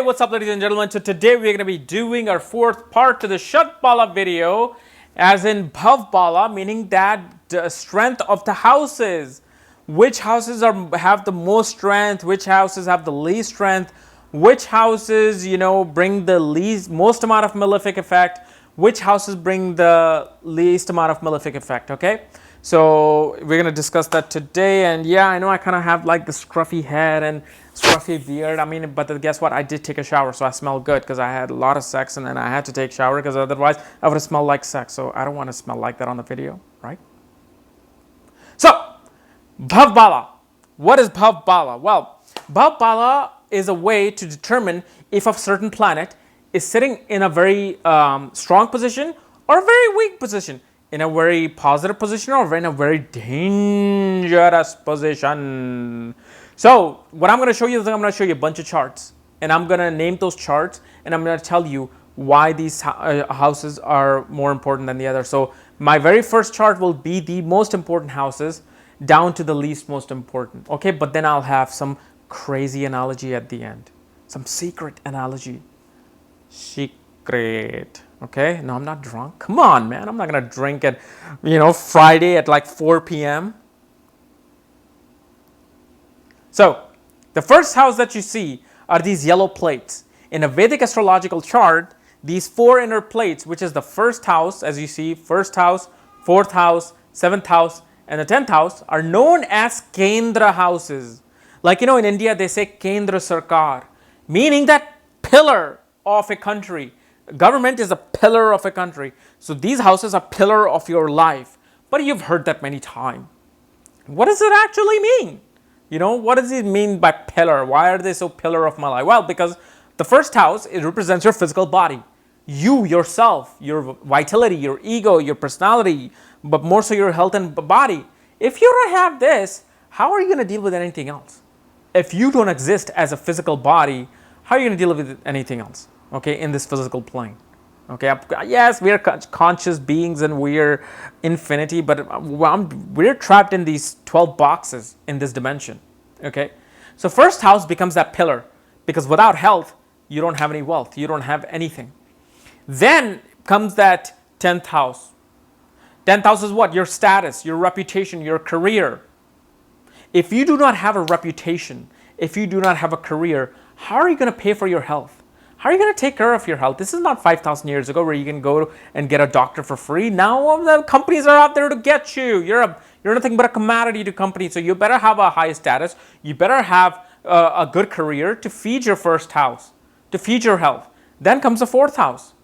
what's up ladies and gentlemen? So today we're going to be doing our fourth part to the Shad Bala video, as in bhav Bala, meaning that the strength of the houses. Which houses have the most strength, which houses have the least strength, which houses, bring the most amount of malefic effect, which houses bring the least amount of malefic effect, okay? So we're going to discuss that today. And yeah, I know I kind of have like the scruffy head and scruffy beard. I mean, but guess what? I did take a shower, so I smell good because I had a lot of sex and then I had to take a shower because otherwise I would have smelled like sex. So I don't want to smell like that on the video, right? So, bhav Bala. What is bhav Bala? Well, bhav Bala is a way to determine if a certain planet is sitting in a very strong position or a very weak position, in a very positive position or in a very dangerous position. So what I'm going to show you is I'm going to show you a bunch of charts, and I'm going to name those charts, and I'm going to tell you why these houses are more important than the other. So my very first chart will be the most important houses down to the least most important. Okay, but then I'll have some crazy analogy at the end, some secret analogy. Secret. Okay, no, I'm not drunk. Come on, man. I'm not going to drink at, Friday at like 4 p.m. So, the first house that you see are these yellow plates. In a Vedic astrological chart, these four inner plates, which is the first house, as you see, first house, fourth house, seventh house, and the 10th house, are known as Kendra houses. Like, in India, they say Kendra Sarkar, meaning that pillar of a country. Government is a pillar of a country. So these houses are pillar of your life. But you've heard that many times. What does it actually mean? What does it mean by pillar? Why are they so pillar of my life? Well, because the first house, it represents your physical body. You, yourself, your vitality, your ego, your personality, but more so your health and body. If you don't have this, how are you going to deal with anything else? If you don't exist as a physical body, how are you going to deal with anything else? Okay, in this physical plane. Okay, yes, we are conscious beings and we're infinity, but we're trapped in these 12 boxes in this dimension. Okay, so first house becomes that pillar, because without health, you don't have any wealth, you don't have anything. Then comes that 10th house. 10th house is what? Your status, your reputation, your career. If you do not have a reputation, if you do not have a career, how are you going to pay for your health? How are you going to take care of your health? This is not 5,000 years ago where you can go and get a doctor for free. Now the companies are out there to get you. You're nothing but a commodity to companies. So you better have a high status. You better have a good career to feed your first house, to feed your health. Then comes the fourth house.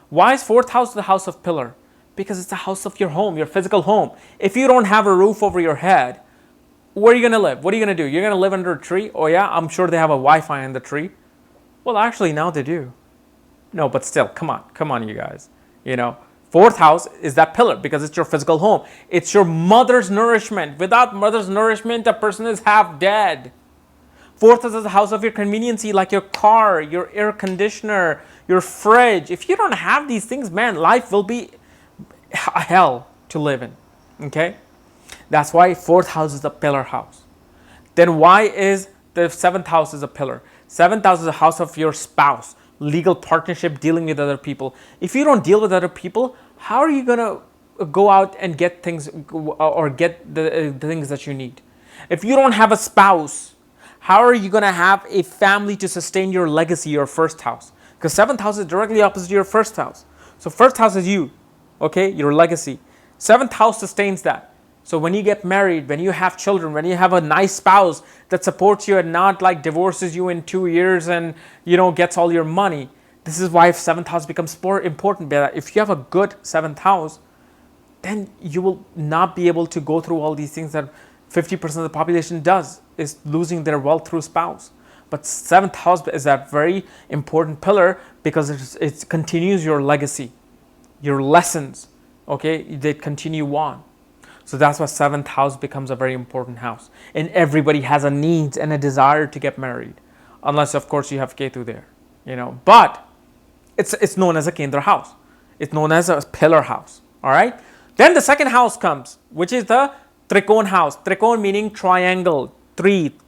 Why is fourth house the house of pillar? Because it's the house of your home, your physical home. If you don't have a roof over your head, where are you going to live? What are you going to do? You're going to live under a tree? Oh yeah, I'm sure they have a Wi-Fi in the tree. Well, actually, now they do. No, but still, come on, you guys. Fourth house is that pillar because it's your physical home. It's your mother's nourishment. Without mother's nourishment, a person is half dead. Fourth house is the house of your conveniency, like your car, your air conditioner, your fridge. If you don't have these things, man, life will be a hell to live in. Okay? That's why fourth house is the pillar house. Then why is the seventh house is a pillar? Seventh house is a house of your spouse, legal partnership, dealing with other people. If you don't deal with other people, how are you going to go out and get things or get the things that you need? If you don't have a spouse, how are you going to have a family to sustain your legacy, your first house? Because seventh house is directly opposite your first house. So first house is you, okay, your legacy. Seventh house sustains that. So when you get married, when you have children, when you have a nice spouse that supports you and not like divorces you in 2 years and, gets all your money. This is why seventh house becomes more important. If you have a good seventh house, then you will not be able to go through all these things that 50% of the population does, is losing their wealth through spouse. But seventh house is a very important pillar because it continues your legacy, your lessons, okay, they continue on. So that's why seventh house becomes a very important house. And everybody has a need and a desire to get married. Unless, of course, you have Ketu there. But it's known as a Kendra house. It's known as a pillar house. All right? Then the second house comes, which is the Trikona house. Trikona meaning triangle. Trikona.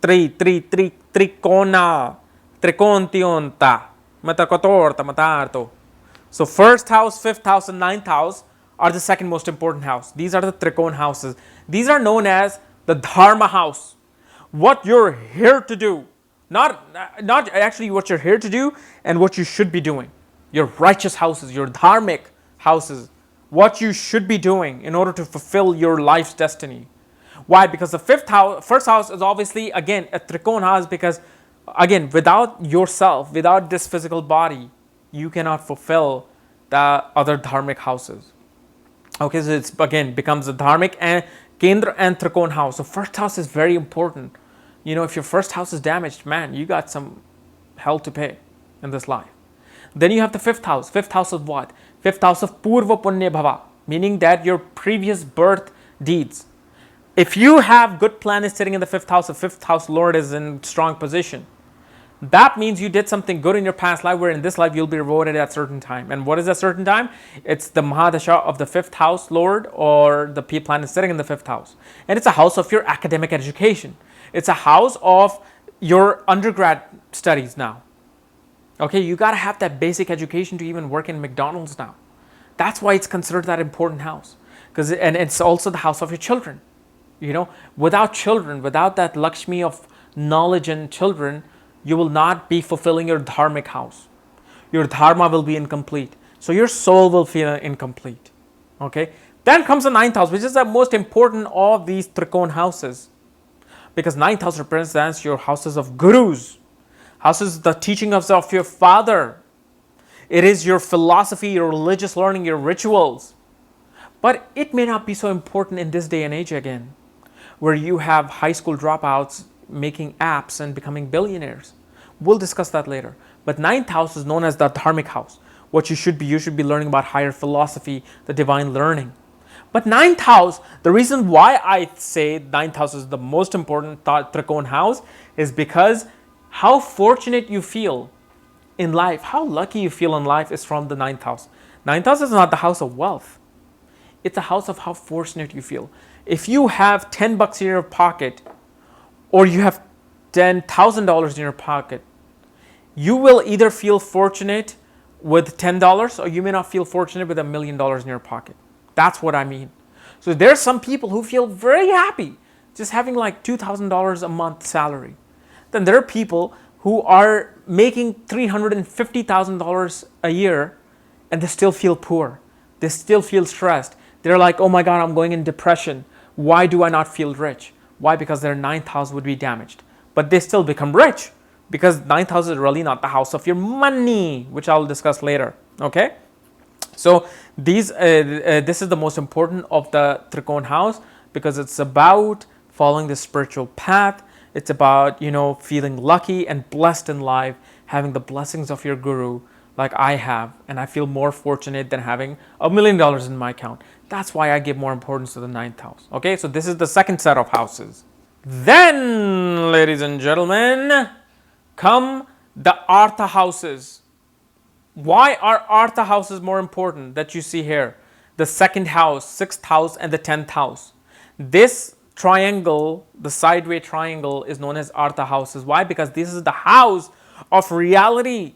Trikontionta, Matakotorta, Matarto. So first house, fifth house, and ninth house are the second most important house. These are the Trikona houses. These are known as the Dharma house. What you're here to do, not actually what you're here to do and what you should be doing. Your righteous houses, your dharmic houses, what you should be doing in order to fulfill your life's destiny. Why? Because the first house is obviously, again, a Trikona house because, again, without yourself, without this physical body, you cannot fulfill the other dharmic houses. Okay, so it's, again, becomes a dharmic and Kendra and Trikona house. So first house is very important. You know, if your first house is damaged, man, you got some hell to pay in this life. Then you have the fifth house. Fifth house of what? Fifth house of Purva Punya Bhava, meaning that your previous birth deeds. If you have good planets sitting in the fifth house lord is in strong position. That means you did something good in your past life, where in this life you'll be rewarded at a certain time. And what is a certain time? It's the Mahadasha of the fifth house lord, or the planet sitting in the fifth house. And it's a house of your academic education. It's a house of your undergrad studies now. Okay, you got to have that basic education to even work in McDonald's now. That's why it's considered that important house. And it's also the house of your children. You know, without children, without that Lakshmi of knowledge and children, you will not be fulfilling your dharmic house. Your dharma will be incomplete. So your soul will feel incomplete. Okay. Then comes the ninth house, which is the most important of these Trikona houses. Because ninth house represents your houses of gurus. Houses, the teaching of your father. It is your philosophy, your religious learning, your rituals. But it may not be so important in this day and age again, where you have high school dropouts making apps and becoming billionaires. We'll discuss that later. But ninth house is known as the dharmic house. What you should be learning about higher philosophy, the divine learning. But ninth house, the reason why I say ninth house is the most important Trikona house is because how fortunate you feel in life, how lucky you feel in life is from the ninth house. Ninth house is not the house of wealth. It's a house of how fortunate you feel. If you have $10 in your pocket, or you have $10,000 in your pocket, you will either feel fortunate with $10, or you may not feel fortunate with $1 million in your pocket. That's what I mean. So there's some people who feel very happy just having like $2,000 a month salary. Then there are people who are making $350,000 a year and they still feel poor. They still feel stressed. They're like, oh my God, I'm going in depression. Why do I not feel rich? Why? Because their ninth house would be damaged. But they still become rich because ninth house is really not the house of your money, which I'll discuss later. Okay? So this is the most important of the Trikona house because it's about following the spiritual path. It's about, feeling lucky and blessed in life, having the blessings of your guru like I have. And I feel more fortunate than having $1 million in my account. That's why I give more importance to the ninth house. Okay, so this is the second set of houses. Then, ladies and gentlemen, come the Artha houses. Why are Artha houses more important that you see here? The second house, sixth house, and the 10th house. This triangle, the sideway triangle, is known as Artha houses. Why? Because this is the house of reality.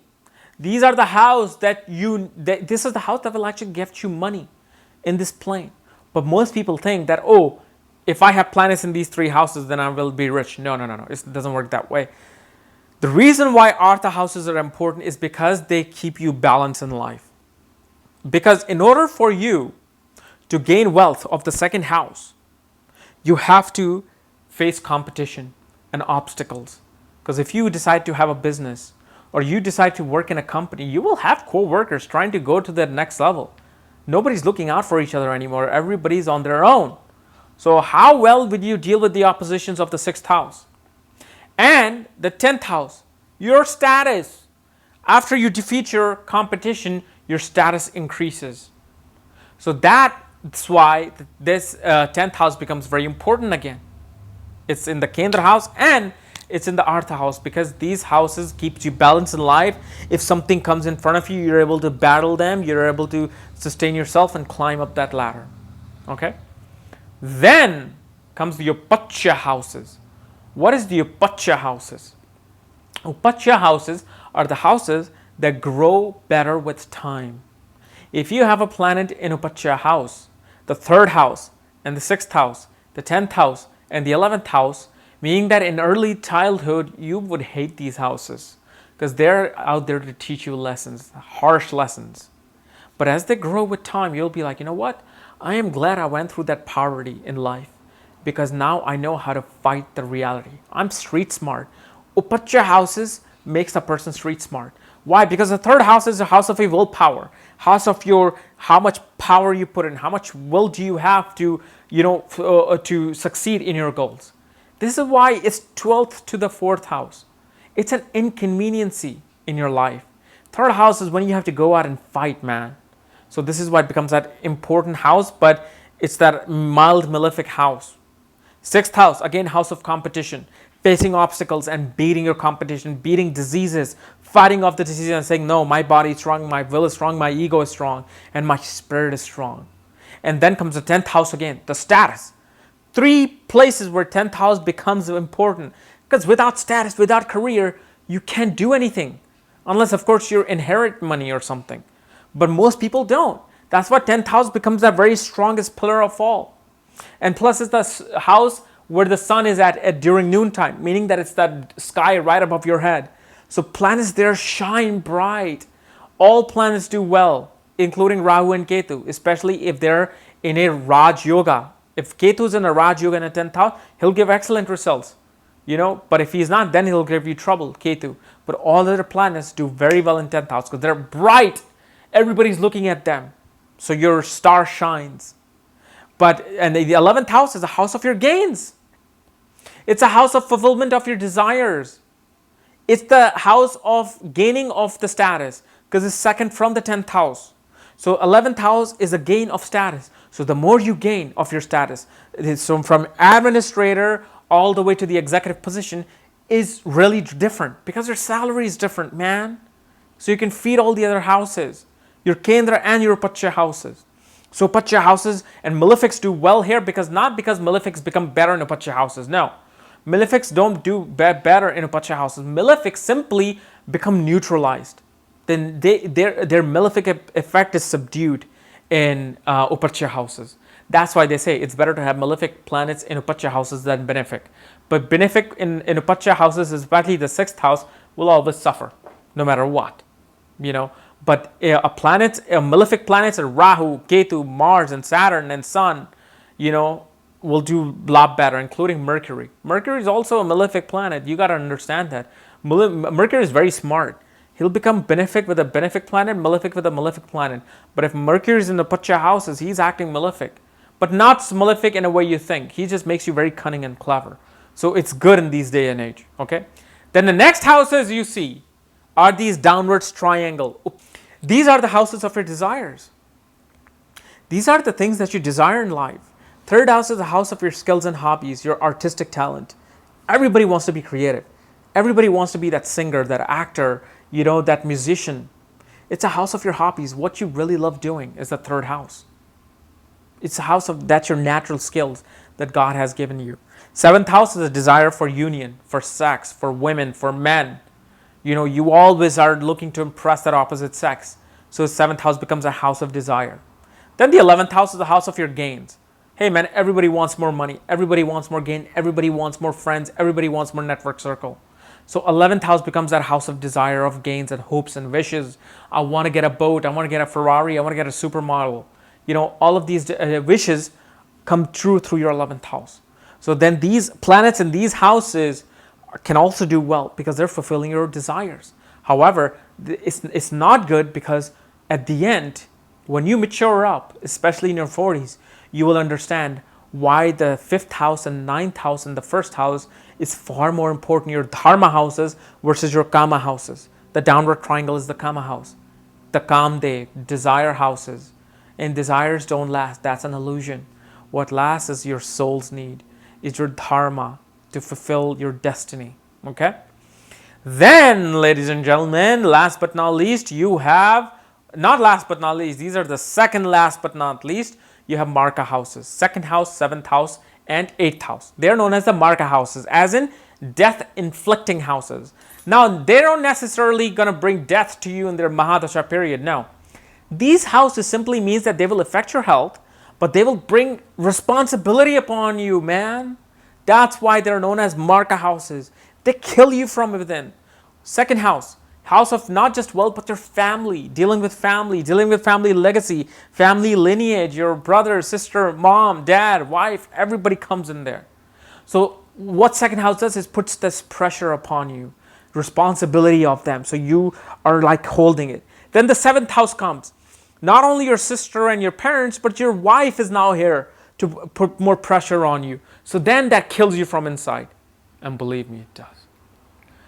These are the house this is the house that will actually gift you money in this plane. But most people think that, oh, if I have planets in these three houses, then I will be rich. No. It doesn't work that way. The reason why Artha houses are important is because they keep you balanced in life. Because in order for you to gain wealth of the second house, you have to face competition and obstacles. Because if you decide to have a business or you decide to work in a company, you will have co-workers trying to go to the next level. Nobody's looking out for each other anymore. Everybody's on their own. So how well would you deal with the oppositions of the sixth house? And the 10th house, your status. After you defeat your competition, your status increases. So that's why this 10th house becomes very important again. It's in the Kendra house and it's in the Artha house because these houses keep you balanced in life. If something comes in front of you, you're able to battle them. You're able to sustain yourself and climb up that ladder. Okay? Then comes the Upachaya houses. What is the Upachaya houses? Upachaya houses are the houses that grow better with time. If you have a planet in Upachaya house, the third house and the sixth house, the 10th house and the 11th house, meaning that in early childhood you would hate these houses because they're out there to teach you lessons, harsh lessons. But as they grow with time, you'll be like, you know what? I am glad I went through that poverty in life because now I know how to fight the reality. I'm street smart. Upachaya houses makes a person street smart. Why? Because the third house is a house of a willpower, house of your how much power you put in, how much will do you have to to succeed in your goals. This is why it's 12th to the fourth house. It's an inconveniency in your life. Third house is when you have to go out and fight, man. So this is why it becomes that important house, but it's that mild malefic house. Sixth house, again, house of competition, facing obstacles and beating your competition, beating diseases, fighting off the diseases and saying, no, my body is strong, my will is strong, my ego is strong, and my spirit is strong. And then comes the 10th house again, the status. Three places where 10th house becomes important. Because without status, without career, you can't do anything. Unless, of course, you inherit money or something. But most people don't. That's why 10th house becomes the very strongest pillar of all. And plus, it's the house where the sun is at during noontime, meaning that it's that sky right above your head. So planets there shine bright. All planets do well, including Rahu and Ketu, especially if they're in a Raj Yoga. If Ketu's in a Raj Yoga in a 10th house, he'll give excellent results. But if he's not, then he'll give you trouble, Ketu. But all other planets do very well in 10th house because they're bright. Everybody's looking at them. So your star shines. And the 11th house is a house of your gains. It's a house of fulfillment of your desires. It's the house of gaining of the status because it's second from the 10th house. So 11th house is a gain of status. So the more you gain of your status, so from administrator all the way to the executive position is really different because your salary is different, man. So you can feed all the other houses, your Kendra and your Upachaya houses. So Upachaya houses and malefics do well here not because malefics become better in Upachaya houses. No, malefics don't do better in Upachaya houses. Malefics simply become neutralized. Then their malefic effect is subdued in Upachaya houses. That's why they say it's better to have malefic planets in Upachaya houses than benefic. But benefic in Upachaya houses, especially the sixth house, will always suffer, no matter what. But a malefic planets are Rahu, Ketu, Mars, and Saturn, and Sun, will do a lot better, including Mercury. Mercury is also a malefic planet. You got to understand that. Mercury is very smart. He'll become benefic with a benefic planet, malefic with a malefic planet. But if Mercury is in the Upachaya houses, he's acting malefic. But not malefic in a way you think. He just makes you very cunning and clever. So it's good in these day and age. Okay. Then the next houses you see are these downwards triangle. These are the houses of your desires. These are the things that you desire in life. Third house is the house of your skills and hobbies, your artistic talent. Everybody wants to be creative. Everybody wants to be that singer, that actor, that musician. It's a house of your hobbies. What you really love doing is the third house. It's a house of that's your natural skills that God has given you. Seventh house is a desire for union, for sex, for women, for men. You always are looking to impress that opposite sex. So the seventh house becomes a house of desire. Then the 11th house is the house of your gains. Hey man, everybody wants more money. Everybody wants more gain. Everybody wants more friends. Everybody wants more network circle. So 11th house becomes that house of desire, of gains and hopes and wishes. I want to get a boat. I want to get a Ferrari. I want to get a supermodel. All of these wishes come true through your 11th house. So then these planets in these houses can also do well because they're fulfilling your desires. However, it's not good because at the end, when you mature up, especially in your 40s, you will understand why the 5th house and 9th house and the 1st house is far more important. Your dharma houses versus your kama houses. The downward triangle is the kama house. The kamdev, desire houses. And desires don't last. That's an illusion. What lasts is your soul's need. Is your dharma to fulfill your destiny. Okay? Then, ladies and gentlemen, last but not least, you have, not last but not least, these are the second last but not least, you have marka houses. 2nd house, 7th house, and 8th house. They are known as the marka houses, as in death inflicting houses. Now, they don't necessarily going to bring death to you in their Mahadasha period. No. These houses simply means that they will affect your health, but they will bring responsibility upon you, man. That's why they're known as marka houses. They kill you from within. Second house, house of not just wealth, but your family, dealing with family legacy, family lineage, your brother, sister, mom, dad, wife, everybody comes in there. So what second house does is puts this pressure upon you, responsibility of them. So you are like holding it. Then the seventh house comes. Not only your sister and your parents, but your wife is now here to put more pressure on you. So then that kills you from inside. And believe me, it does.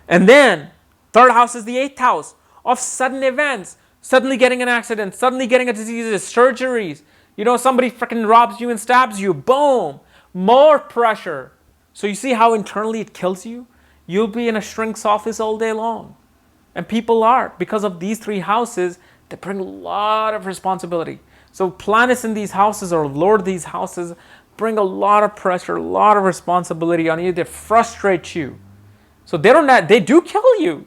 And then third house is the eighth house of sudden events. Suddenly getting an accident, suddenly getting a disease, surgeries. You know, somebody freaking robs you and stabs you. Boom. More pressure. So you see how internally it kills you? You'll be in a shrink's office all day long. And people are. Because of these three houses, they bring a lot of responsibility. So planets in these houses or Lord these houses bring a lot of pressure, a lot of responsibility on you. They frustrate you. So they do kill you.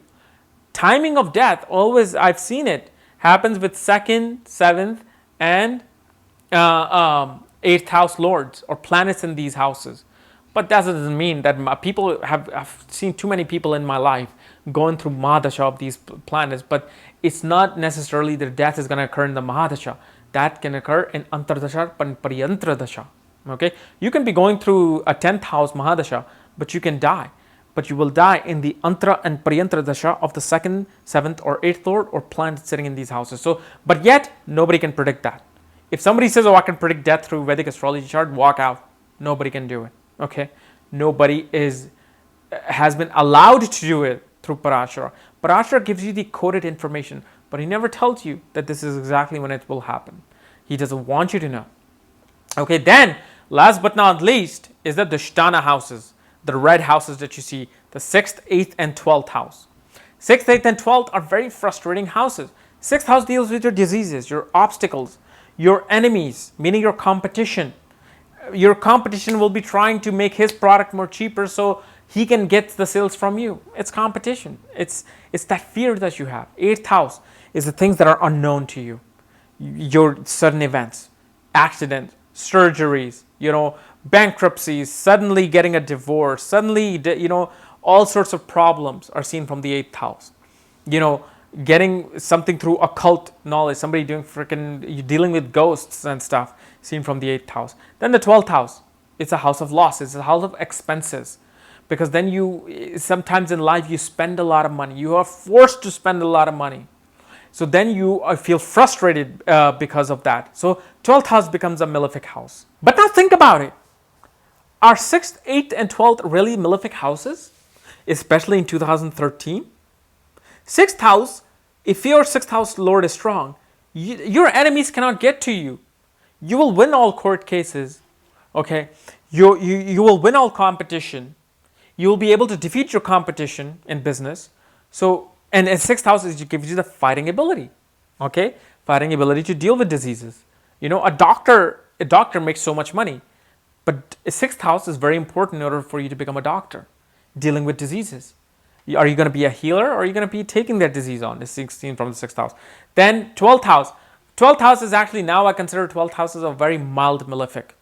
Timing of death, always, I've seen it, happens with second, seventh, and eighth house lords or planets in these houses. But that doesn't mean that I've seen too many people in my life going through Mahadasha of these planets, but it's not necessarily that death is going to occur in the Mahadasha. That can occur in Antardasha and Pariyantradasha. Okay? You can be going through a 10th house Mahadasha, but you can die. But you will die in the Antra and Pariyantra Dasha of the 2nd, 7th, or 8th Lord or planet sitting in these houses. So, but yet, nobody can predict that. If somebody says, oh, I can predict death through Vedic astrology chart, walk out. Nobody can do it. Okay? Nobody has been allowed to do it through Parashara. Parashara gives you the coded information, but he never tells you that this is exactly when it will happen. He doesn't want you to know. Okay, then, last but not least, is the dushtana houses. The red houses that you see, the 6th, 8th, and 12th house. 6th, 8th, and 12th are very frustrating houses. 6th house deals with your diseases, your obstacles, your enemies, meaning your competition. Your competition will be trying to make his product more cheaper so he can get the sales from you. It's competition. It's that fear that you have. 8th house is the things that are unknown to you. Your sudden events, accidents, surgeries, bankruptcies, suddenly getting a divorce, suddenly, all sorts of problems are seen from the 8th house. Getting something through occult knowledge, somebody dealing with ghosts and stuff, seen from the 8th house. Then the 12th house, it's a house of loss, it's a house of expenses. Because then sometimes in life you spend a lot of money, you are forced to spend a lot of money. So then you feel frustrated because of that. So 12th house becomes a malefic house. But now think about it. Are 6th, 8th, and 12th really malefic houses? Especially in 2013? 6th house, if your 6th house lord is strong, your enemies cannot get to you. You will win all court cases. Okay? You will win all competition. You will be able to defeat your competition in business. So, and 6th house gives you the fighting ability. Okay? Fighting ability to deal with diseases. A doctor makes so much money. But a 6th house is very important in order for you to become a doctor, dealing with diseases. Are you going to be a healer or are you going to be taking that disease on? It's 16 from the 6th house. Then 12th house. 12th house is actually now I consider 12th house as a very mild malefic.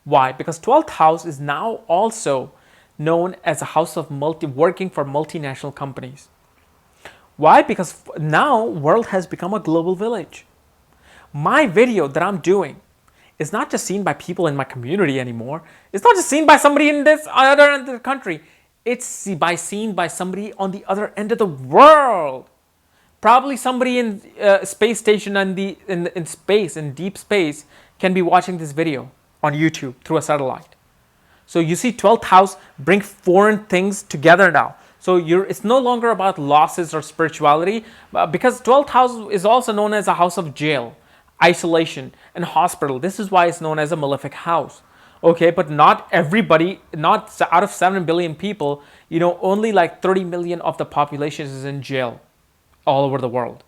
Why? Because 12th house is now also known as a house of working for multinational companies. Why? Because now world has become a global village. My video that I'm doing is not just seen by people in my community anymore. It's not just seen by somebody in this other end of the country. It's seen by somebody on the other end of the world. Probably somebody in space station and in space, in deep space, can be watching this video on YouTube through a satellite. So you see 12th house bring foreign things together now. So it's no longer about losses or spirituality, because 12th house is also known as a house of jail, isolation, and hospital. This is why it's known as a malefic house. Okay, but not everybody, not out of 7 billion people, only like 30 million of the population is in jail all over the world.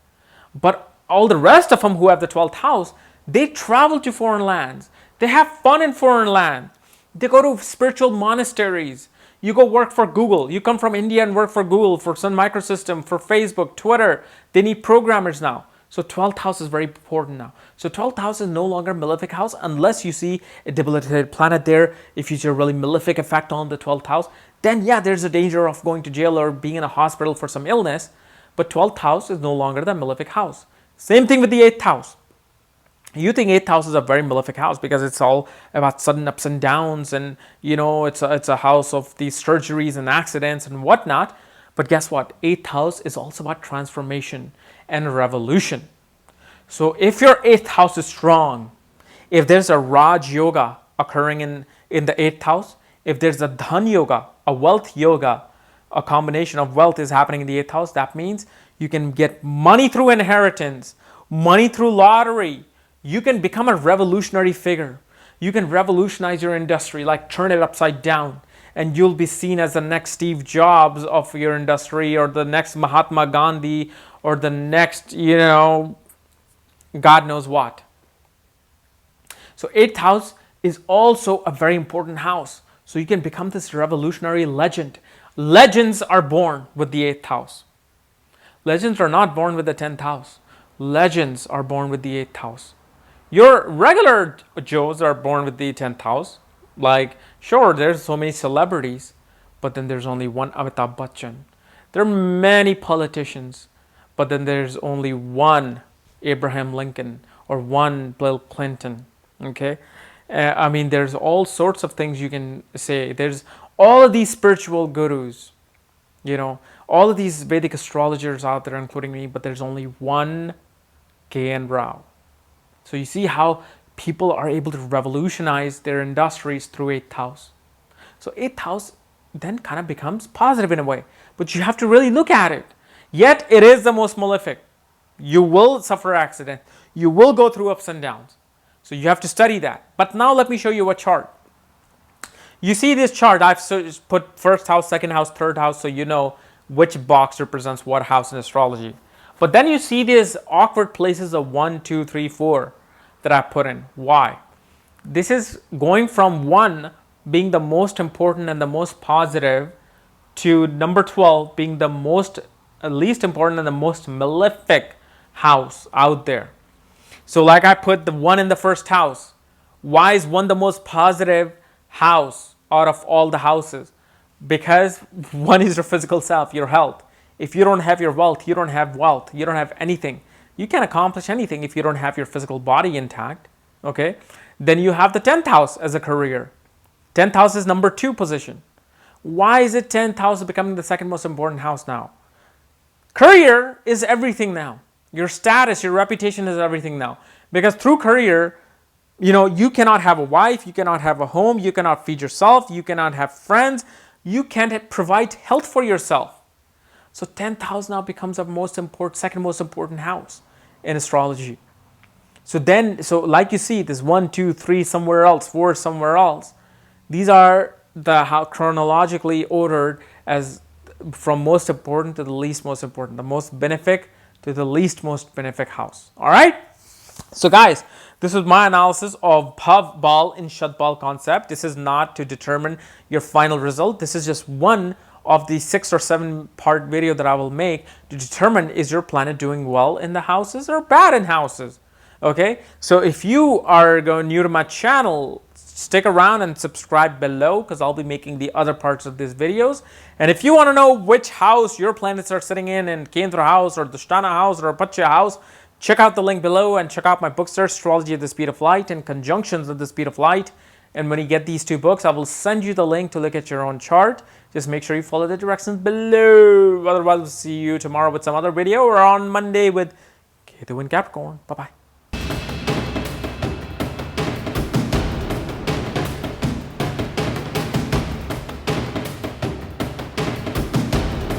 But all the rest of them who have the 12th house, they travel to foreign lands. They have fun in foreign land. They go to spiritual monasteries. You go work for Google. You come from India and work for Google, for Sun Microsystem, for Facebook, Twitter. They need programmers now. So 12th house is very important now. So 12th house is no longer malefic house unless you see a debilitated planet there. If you see a really malefic effect on the 12th house, then yeah, there's a danger of going to jail or being in a hospital for some illness. But 12th house is no longer the malefic house. Same thing with the 8th house. You think 8th house is a very malefic house because it's all about sudden ups and downs, and it's a house of these surgeries and accidents and whatnot. But guess what? 8th house is also about transformation and revolution. So if your 8th house is strong, if there's a Raj Yoga occurring in the 8th house, if there's a Dhan Yoga, a wealth yoga, a combination of wealth is happening in the 8th house, that means you can get money through inheritance, money through lottery. You can become a revolutionary figure. You can revolutionize your industry, like turn it upside down, and you'll be seen as the next Steve Jobs of your industry, or the next Mahatma Gandhi, or the next, God knows what. So 8th house is also a very important house. So you can become this revolutionary legend. Legends are born with the 8th house. Legends are not born with the 10th house. Legends are born with the 8th house. Your regular Joes are born with the 10th house. Like, sure, there's so many celebrities, but then there's only one Amitabh Bachchan. There are many politicians, but then there's only one Abraham Lincoln or one Bill Clinton. Okay? There's all sorts of things you can say. There's all of these spiritual gurus, all of these Vedic astrologers out there, including me, but there's only one K.N. Rao. So you see how people are able to revolutionize their industries through 8th house. So 8th house then kind of becomes positive in a way, but you have to really look at it. Yet it is the most malefic. You will suffer accident. You will go through ups and downs. So you have to study that. But now let me show you a chart. You see this chart, I've put first house, second house, third house, so you know which box represents what house in astrology. But then you see these awkward places of 1, 2, 3, 4 that I put in. Why? This is going from 1 being the most important and the most positive to number 12 being the least important and the most malefic house out there. So like I put the 1 in the first house. Why is 1 the most positive house out of all the houses? Because 1 is your physical self, your health. If you don't have your wealth, you don't have wealth. You don't have anything. You can't accomplish anything if you don't have your physical body intact. Okay? Then you have the 10th house as a career. 10th house is number 2 position. Why is it 10th house becoming the second most important house now? Career is everything now. Your status, your reputation is everything now. Because through career, you cannot have a wife, you cannot have a home, you cannot feed yourself, you cannot have friends, you can't provide health for yourself. So 10th house now becomes the second most important house in astrology. So like you see, this 1, 2, 3 somewhere else, 4 somewhere else. These are how chronologically ordered as from most important to the least most important, the most benefic to the least most benefic house. All right. So guys, this is my analysis of bhav, bal, and Shad Bala concept. This is not to determine your final result. This is just one of the 6 or 7 part video that I will make to determine is your planet doing well in the houses or bad in houses. Okay, so if you are new to my channel, stick around and subscribe below because I'll be making the other parts of these videos. And if you want to know which house your planets are sitting in Kendra house or Dushtana house or Upachaya house, check out the link below and check out my books there, Astrology at the Speed of Light and Conjunctions at the Speed of Light. And when you get these 2 books, I will send you the link to look at your own chart. Just make sure you follow the directions below. Otherwise, we'll see you tomorrow with some other video or on Monday with Ketu in Capricorn. Bye-bye.